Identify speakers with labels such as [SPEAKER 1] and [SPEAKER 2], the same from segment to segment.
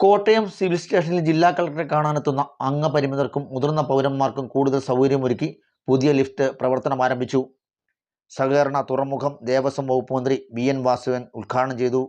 [SPEAKER 1] Kottayam civil സ്റ്റേഷനിൽ ജില്ലാ കളക്ടറെ കാണാനെത്തുന്ന അംഗപരിമിതർക്കും മുതിർന്ന പൗരന്മാർക്കും കൂടുതൽ സൗകര്യമൊരുക്കി പുതിയ ലിഫ്റ്റ് പ്രവർത്തനം ആരംഭിച്ചു. സഹകരണ, തുറമുഖം, ദേവസ്വം വകുപ്പ് മന്ത്രി BN വാസുദേവൻ ഉദ്ഘാടനം ചെയ്തു.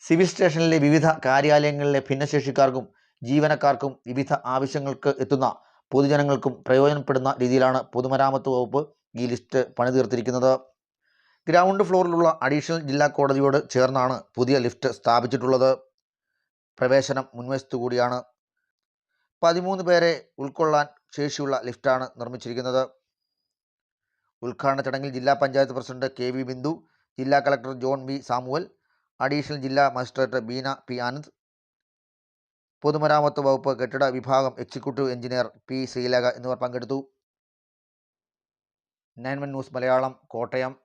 [SPEAKER 1] സിവിൽ സ്റ്റേഷനിലെ വിവിധ കാര്യാലയങ്ങളിലെ ഭിന്നശേഷിക്കാർക്കും ജീവനക്കാർക്കും വിവിധ ആവശ്യങ്ങൾക്ക് എത്തുന്ന പൊതുജനങ്ങൾക്കും പ്രയോജനപ്പെടുന്ന രീതിയിലാണ് പൊതുമരാമത്ത് വകുപ്പ് ഈ ലിഫ്റ്റ് പണിതീർത്തിരിക്കുന്നത്. ഗ്രൗണ്ട് ഫ്ലോറിലുള്ള അഡീഷണൽ ജില്ലാ കോടതിയോട് ചേർന്നാണ് പുതിയ ലിഫ്റ്റ് സ്ഥാപിച്ചിട്ടുള്ളത്. പ്രവേശനം മുൻവശത്തു കൂടിയാണ്. 13 പേരെ ഉൾക്കൊള്ളാൻ ശേഷിയുള്ള ലിഫ്റ്റാണ് നിർമ്മിച്ചിരിക്കുന്നത്. ഉദ്ഘാടന ചടങ്ങിൽ ജില്ലാ പഞ്ചായത്ത് പ്രസിഡന്റ് KV ബിന്ദു, ജില്ലാ collector John V Samuel, additional ജില്ലാ മജിസ്ട്രേറ്റ് ബീന P ആനന്ദ്, പൊതുമരാമത്ത് വകുപ്പ് കെട്ടിട വിഭാഗം എക്സിക്യൂട്ടീവ് എഞ്ചിനീയർ P ശ്രീലേഖ എന്നിവർ പങ്കെടുത്തു. 9 ന്യൂസ് മലയാളം, കോട്ടയം.